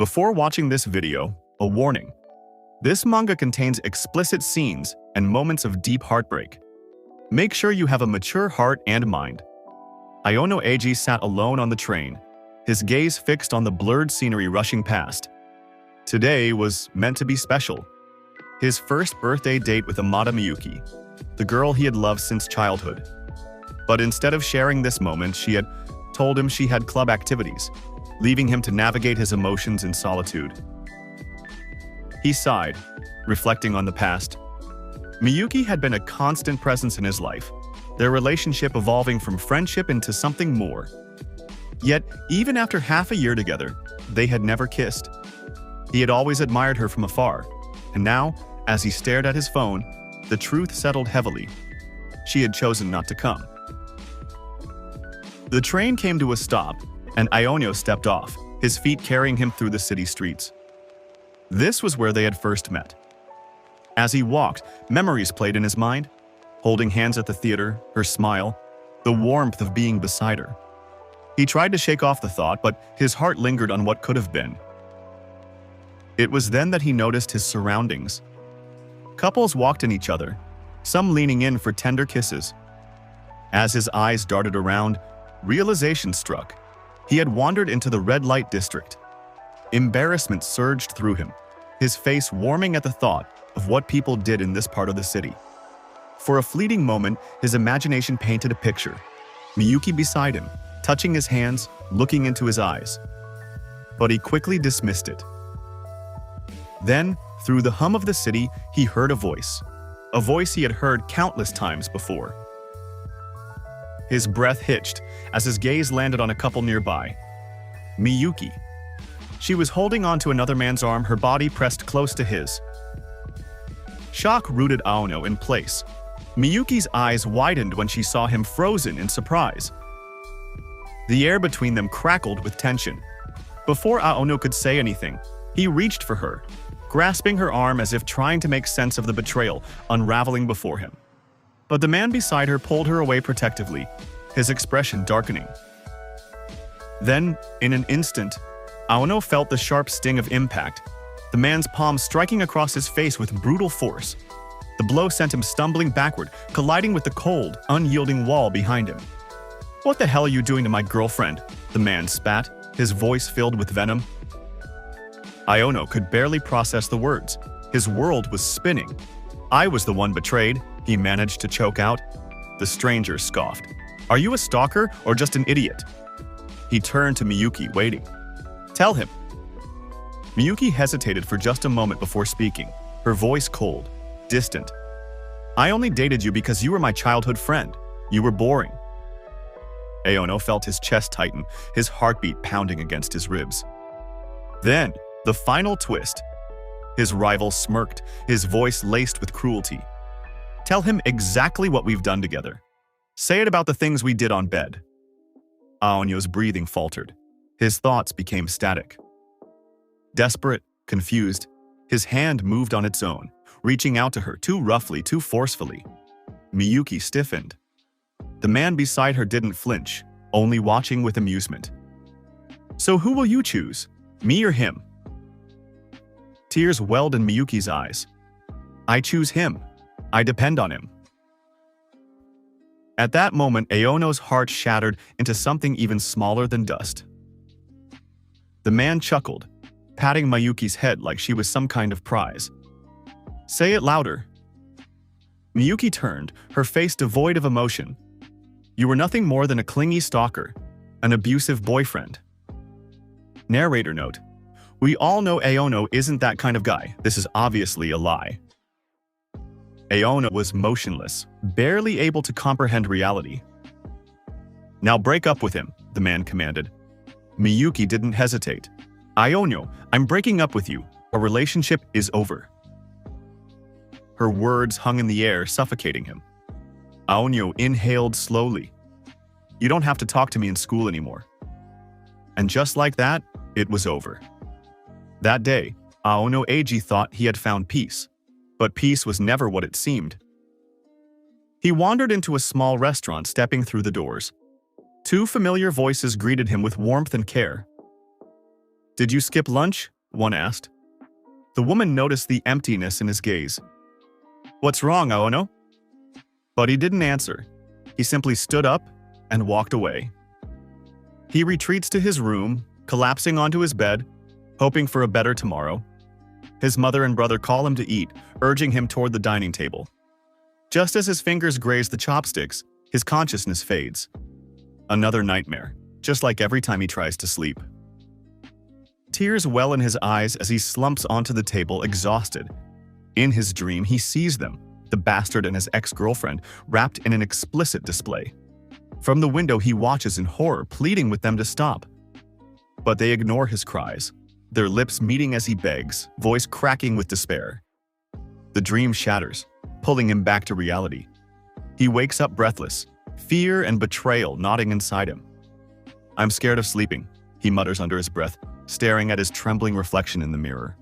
Before watching this video, a warning. This manga contains explicit scenes and moments of deep heartbreak. Make sure you have a mature heart and mind. Eiji sat alone on the train, his gaze fixed on the blurred scenery rushing past. Today was meant to be special. His first birthday date with Amada Miyuki, the girl he had loved since childhood. But instead of sharing this moment, she had told him she had club activities, leaving him to navigate his emotions in solitude. He sighed, reflecting on the past. Miyuki had been a constant presence in his life, their relationship evolving from friendship into something more. Yet, even after half a year together, they had never kissed. He had always admired her from afar, and now, as he stared at his phone, the truth settled heavily. She had chosen not to come. The train came to a stop, and Ionio stepped off, his feet carrying him through the city streets. This was where they had first met. As he walked, memories played in his mind, holding hands at the theater, her smile, the warmth of being beside her. He tried to shake off the thought, but his heart lingered on what could have been. It was then that he noticed his surroundings. Couples walked in each other, some leaning in for tender kisses. As his eyes darted around, realization struck. He had wandered into the red light district. Embarrassment surged through him, his face warming at the thought of what people did in this part of the city. For a fleeting moment, his imagination painted a picture. Miyuki beside him, touching his hands, looking into his eyes. But he quickly dismissed it. Then, through the hum of the city, he heard a voice he had heard countless times before. His breath hitched as his gaze landed on a couple nearby. Miyuki. She was holding onto another man's arm, her body pressed close to his. Shock rooted Aono in place. Miyuki's eyes widened when she saw him frozen in surprise. The air between them crackled with tension. Before Aono could say anything, he reached for her, grasping her arm as if trying to make sense of the betrayal unraveling before him. But the man beside her pulled her away protectively, his expression darkening. Then, in an instant, Aono felt the sharp sting of impact, the man's palm striking across his face with brutal force. The blow sent him stumbling backward, colliding with the cold, unyielding wall behind him. "What the hell are you doing to my girlfriend?" the man spat, his voice filled with venom. Aono could barely process the words. His world was spinning. "I was the one betrayed," he managed to choke out. The stranger scoffed. "Are you a stalker or just an idiot?" He turned to Miyuki, waiting. "Tell him." Miyuki hesitated for just a moment before speaking, her voice cold, distant. "I only dated you because you were my childhood friend. You were boring." Aono felt his chest tighten, his heartbeat pounding against his ribs. Then, the final twist. His rival smirked, his voice laced with cruelty. "Tell him exactly what we've done together. Say it about the things we did on bed." Aonyo's breathing faltered. His thoughts became static. Desperate, confused, his hand moved on its own, reaching out to her too roughly, too forcefully. Miyuki stiffened. The man beside her didn't flinch, only watching with amusement. "So who will you choose, me or him?" Tears welled in Miyuki's eyes. "I choose him. I depend on him." At that moment, Aono's heart shattered into something even smaller than dust. The man chuckled, patting Miyuki's head like she was some kind of prize. "Say it louder." Miyuki turned, her face devoid of emotion. "You were nothing more than a clingy stalker, an abusive boyfriend." Narrator note: we all know Aono isn't that kind of guy. This is obviously a lie. Aono was motionless, barely able to comprehend reality. "Now break up with him," the man commanded. Miyuki didn't hesitate. "Aono, I'm breaking up with you. Our relationship is over." Her words hung in the air, suffocating him. Aono inhaled slowly. "You don't have to talk to me in school anymore." And just like that, it was over. That day, Eiji thought he had found peace, but peace was never what it seemed. He wandered into a small restaurant, stepping through the doors. Two familiar voices greeted him with warmth and care. "Did you skip lunch?" one asked. The woman noticed the emptiness in his gaze. "What's wrong, Aono?" But he didn't answer. He simply stood up and walked away. He retreats to his room, collapsing onto his bed, hoping for a better tomorrow. His mother and brother call him to eat, urging him toward the dining table. Just as his fingers graze the chopsticks, his consciousness fades. Another nightmare, just like every time he tries to sleep. Tears well in his eyes as he slumps onto the table, exhausted. In his dream, he sees them, the bastard and his ex-girlfriend, wrapped in an explicit display. From the window, he watches in horror, pleading with them to stop. But they ignore his cries, their lips meeting as he begs, voice cracking with despair. The dream shatters, pulling him back to reality. He wakes up breathless, fear and betrayal knotting inside him. "I'm scared of sleeping," he mutters under his breath, staring at his trembling reflection in the mirror.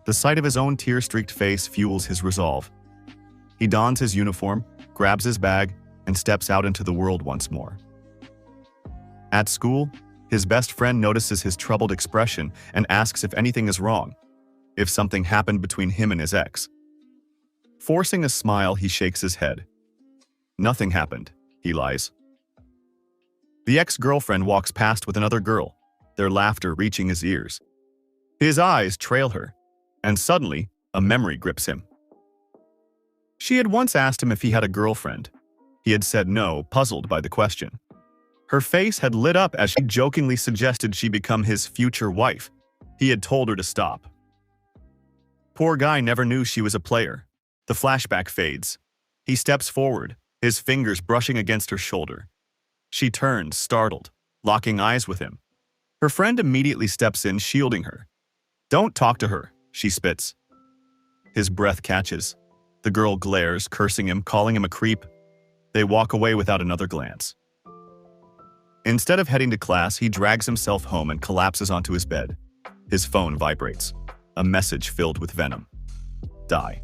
The sight of his own tear-streaked face fuels his resolve. He dons his uniform, grabs his bag, and steps out into the world once more. At school, his best friend notices his troubled expression and asks if anything is wrong, if something happened between him and his ex. Forcing a smile, he shakes his head. "Nothing happened," he lies. The ex-girlfriend walks past with another girl, their laughter reaching his ears. His eyes trail her, and suddenly, a memory grips him. She had once asked him if he had a girlfriend. He had said no, puzzled by the question. Her face had lit up as she jokingly suggested she become his future wife. He had told her to stop. Poor guy never knew she was a player. The flashback fades. He steps forward, his fingers brushing against her shoulder. She turns, startled, locking eyes with him. Her friend immediately steps in, shielding her. "Don't talk to her," she spits. His breath catches. The girl glares, cursing him, calling him a creep. They walk away without another glance. Instead of heading to class, he drags himself home and collapses onto his bed. His phone vibrates. A message filled with venom. "Die."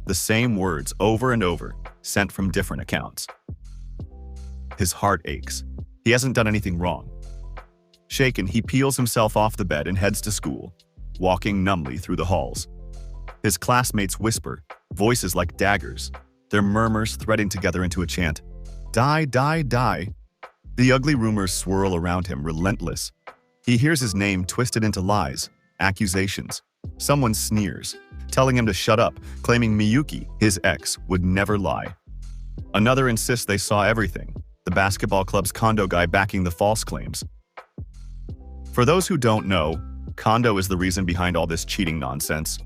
The same words over and over, sent from different accounts. His heart aches. He hasn't done anything wrong. Shaken, he peels himself off the bed and heads to school, walking numbly through the halls. His classmates whisper, voices like daggers, their murmurs threading together into a chant. "Die, die, die." The ugly rumors swirl around him, relentless. He hears his name twisted into lies, accusations. Someone sneers, telling him to shut up, claiming Miyuki, his ex, would never lie. Another insists they saw everything, the basketball club's Kondo guy backing the false claims. For those who don't know, Kondo is the reason behind all this cheating nonsense.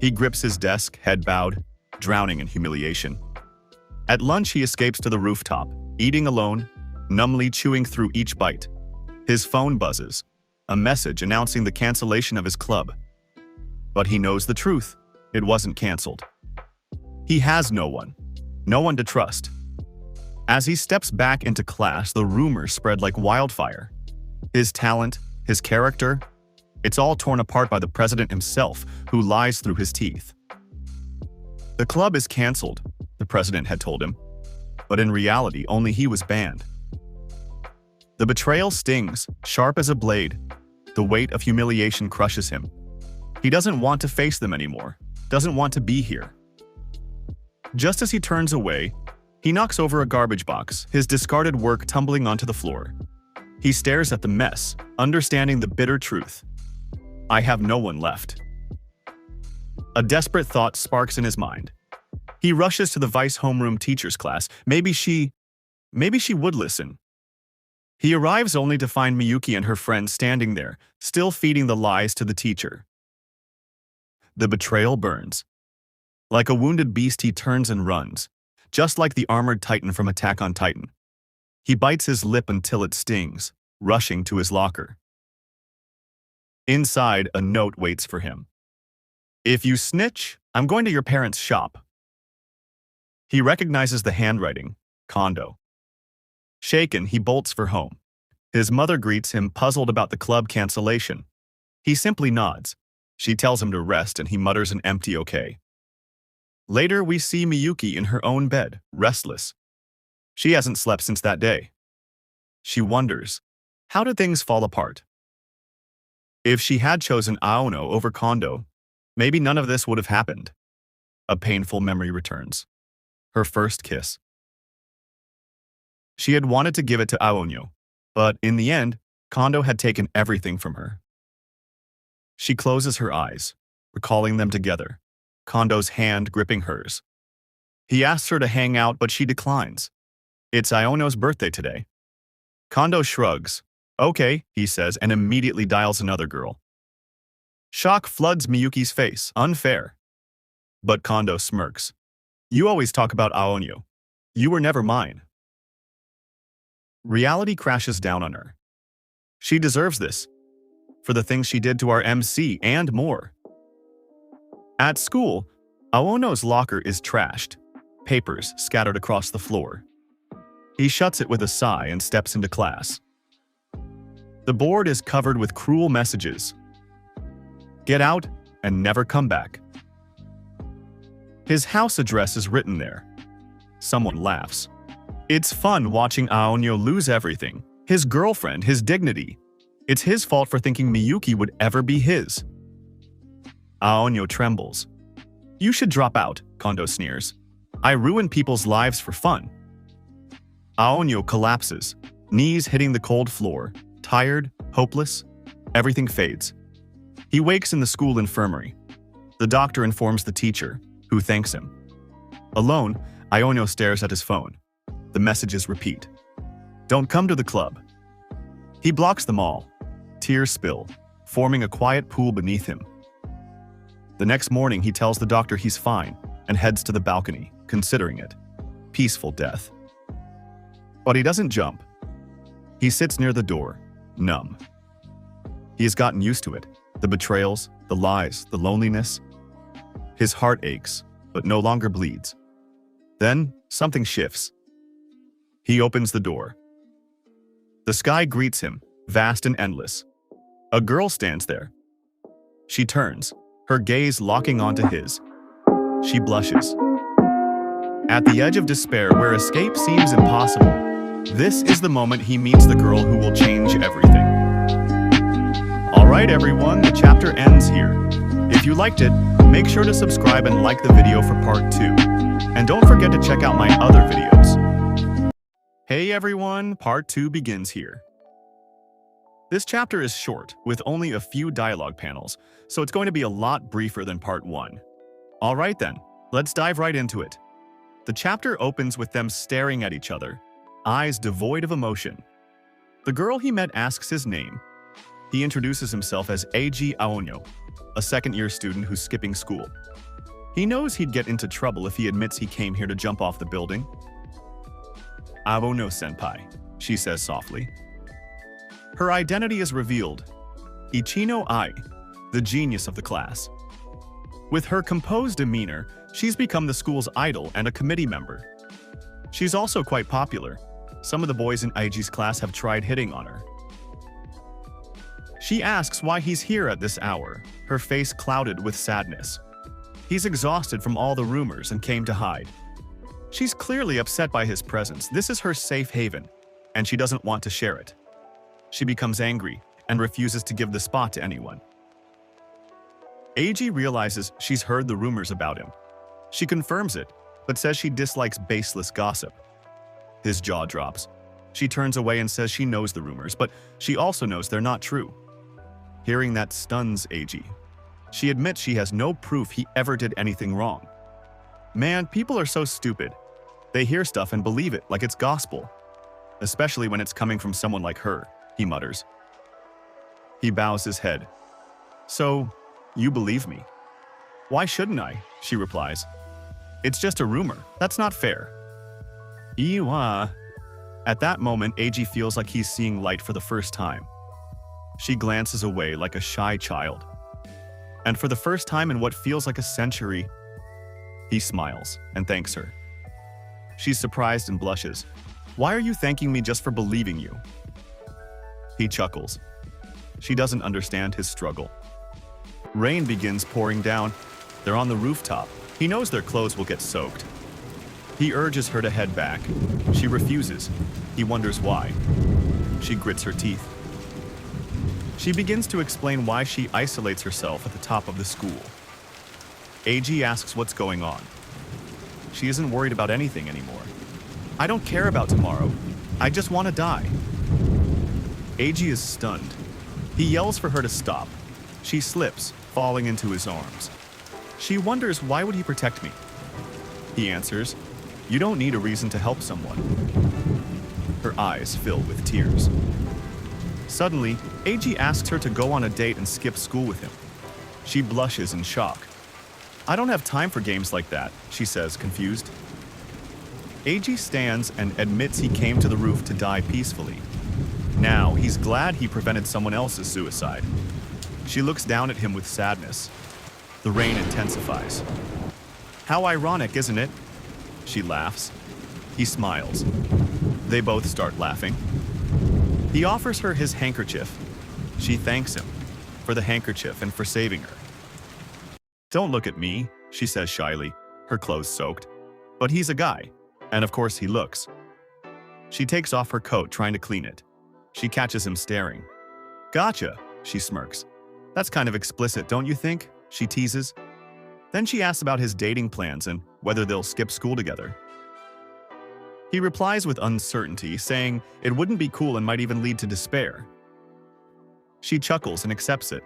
He grips his desk, head bowed, drowning in humiliation. At lunch, he escapes to the rooftop, eating alone, numbly chewing through each bite. His phone buzzes, a message announcing the cancellation of his club. But he knows the truth. It wasn't canceled. He has no one to trust. As he steps back into class, the rumors spread like wildfire. His talent, his character, it's all torn apart by the president himself, who lies through his teeth. The club is canceled, the president had told him, but in reality, only he was banned. The betrayal stings, sharp as a blade. The weight of humiliation crushes him. He doesn't want to face them anymore, doesn't want to be here. Just as he turns away, he knocks over a garbage box, his discarded work tumbling onto the floor. He stares at the mess, understanding the bitter truth. I have no one left. A desperate thought sparks in his mind. He rushes to the vice homeroom teacher's class. Maybe she would listen. He arrives only to find Miyuki and her friend standing there, still feeding the lies to the teacher. The betrayal burns. Like a wounded beast, he turns and runs, just like the armored titan from Attack on Titan. He bites his lip until it stings, rushing to his locker. Inside, a note waits for him. If you snitch, I'm going to your parents' shop. He recognizes the handwriting, Kondo. Shaken, he bolts for home. His mother greets him, puzzled about the club cancellation. He simply nods. She tells him to rest, and he mutters an empty okay. Later, we see Miyuki in her own bed, restless. She hasn't slept since that day. She wonders, how did things fall apart? If she had chosen Aono over Kondo, maybe none of this would have happened. A painful memory returns. Her first kiss. She had wanted to give it to Aono, but in the end, Kondo had taken everything from her. She closes her eyes, recalling them together, Kondo's hand gripping hers. He asks her to hang out, but she declines. It's Aono's birthday today. Kondo shrugs. Okay, he says, and immediately dials another girl. Shock floods Miyuki's face. Unfair. But Kondo smirks. You always talk about Aono. You were never mine. Reality crashes down on her. She deserves this. For the things she did to our MC and more. At school, Aono's locker is trashed. Papers scattered across the floor. He shuts it with a sigh and steps into class. The board is covered with cruel messages. Get out and never come back. His house address is written there. Someone laughs. It's fun watching Aono lose everything. His girlfriend, his dignity. It's his fault for thinking Miyuki would ever be his. Aono trembles. You should drop out, Kondo sneers. I ruin people's lives for fun. Aono collapses, knees hitting the cold floor, tired, hopeless. Everything fades. He wakes in the school infirmary. The doctor informs the teacher, who thanks him. Alone, Aono stares at his phone. The messages repeat. Don't come to the club. He blocks them all. Tears spill, forming a quiet pool beneath him. The next morning, he tells the doctor he's fine and heads to the balcony, considering it. Peaceful death. But he doesn't jump. He sits near the door, numb. He has gotten used to it. The betrayals, the lies, the loneliness. His heart aches, but no longer bleeds. Then, something shifts. He opens the door. The sky greets him, vast and endless. A girl stands there. She turns, her gaze locking onto his. She blushes. At the edge of despair where escape seems impossible, this is the moment he meets the girl who will change everything. Alright everyone, the chapter ends here. If you liked it, make sure to subscribe and like the video for part 2. And don't forget to check out my other videos. Hey everyone, part 2 begins here. This chapter is short, with only a few dialogue panels, so it's going to be a lot briefer than part 1. Alright then, let's dive right into it. The chapter opens with them staring at each other, eyes devoid of emotion. The girl he met asks his name. He introduces himself as Eiji Aono, a second-year student who's skipping school. He knows he'd get into trouble if he admits he came here to jump off the building. Aono-senpai, she says softly. Her identity is revealed. Ichino-Ei, the genius of the class. With her composed demeanor, she's become the school's idol and a committee member. She's also quite popular. Some of the boys in Eiji's class have tried hitting on her. She asks why he's here at this hour, her face clouded with sadness. He's exhausted from all the rumors and came to hide. She's clearly upset by his presence. This is her safe haven, and she doesn't want to share it. She becomes angry and refuses to give the spot to anyone. Eiji realizes she's heard the rumors about him. She confirms it, but says she dislikes baseless gossip. His jaw drops. She turns away and says she knows the rumors, but she also knows they're not true. Hearing that stuns Eiji. She admits she has no proof he ever did anything wrong. Man, people are so stupid. They hear stuff and believe it like it's gospel. Especially when it's coming from someone like her, he mutters. He bows his head. So, you believe me? Why shouldn't I? She replies. It's just a rumor. That's not fair. Iwa. At that moment, Eiji feels like he's seeing light for the first time. She glances away like a shy child. And for the first time in what feels like a century, he smiles and thanks her. She's surprised and blushes. Why are you thanking me just for believing you? He chuckles. She doesn't understand his struggle. Rain begins pouring down. They're on the rooftop. He knows their clothes will get soaked. He urges her to head back. She refuses. He wonders why. She grits her teeth. She begins to explain why she isolates herself at the top of the school. Eiji asks what's going on. She isn't worried about anything anymore. I don't care about tomorrow. I just want to die. Eiji is stunned. He yells for her to stop. She slips, falling into his arms. She wonders, why would he protect me? He answers, you don't need a reason to help someone. Her eyes fill with tears. Suddenly, Eiji asks her to go on a date and skip school with him. She blushes in shock. I don't have time for games like that, she says, confused. Eiji stands and admits he came to the roof to die peacefully. Now, he's glad he prevented someone else's suicide. She looks down at him with sadness. The rain intensifies. How ironic, isn't it? She laughs. He smiles. They both start laughing. He offers her his handkerchief. She thanks him for the handkerchief and for saving her. Don't look at me, she says shyly, her clothes soaked. But he's a guy, and of course he looks. She takes off her coat, trying to clean it. She catches him staring. Gotcha, she smirks. That's kind of explicit, don't you think? She teases. Then she asks about his dating plans and whether they'll skip school together. He replies with uncertainty, saying it wouldn't be cool and might even lead to despair. She chuckles and accepts it.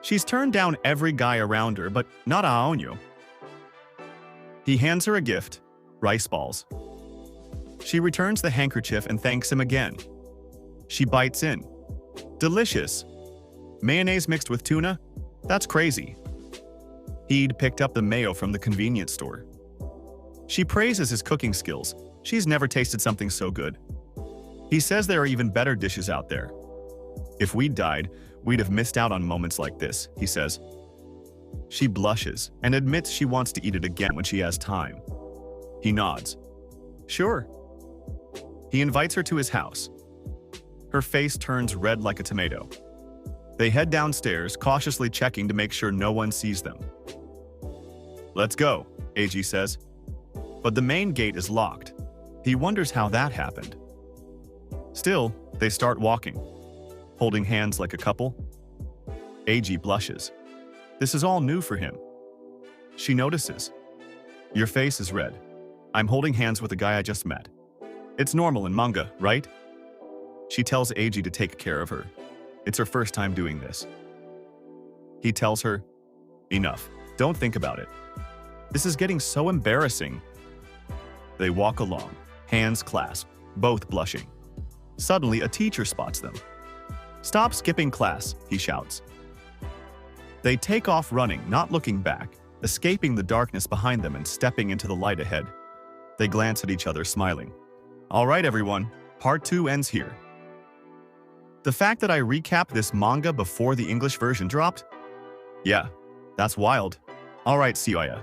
She's turned down every guy around her, but not Aonyo. He hands her a gift, rice balls. She returns the handkerchief and thanks him again. She bites in. Delicious. Mayonnaise mixed with tuna? That's crazy. He'd picked up the mayo from the convenience store. She praises his cooking skills. She's never tasted something so good. He says there are even better dishes out there. If we'd died, we'd have missed out on moments like this, he says. She blushes and admits she wants to eat it again when she has time. He nods. Sure. He invites her to his house. Her face turns red like a tomato. They head downstairs, cautiously checking to make sure no one sees them. Let's go, Eiji says. But the main gate is locked. He wonders how that happened. Still, they start walking, holding hands like a couple. Eiji blushes. This is all new for him. She notices. Your face is red. I'm holding hands with a guy I just met. It's normal in manga, right? She tells Eiji to take care of her. It's her first time doing this. He tells her, enough, don't think about it. This is getting so embarrassing. They walk along, hands clasped, both blushing. Suddenly, a teacher spots them. Stop skipping class, he shouts. They take off running, not looking back, escaping the darkness behind them and stepping into the light ahead. They glance at each other, smiling. All right, everyone, part 2 ends here. The fact that I recapped this manga before the English version dropped? Yeah, that's wild. All right, see ya.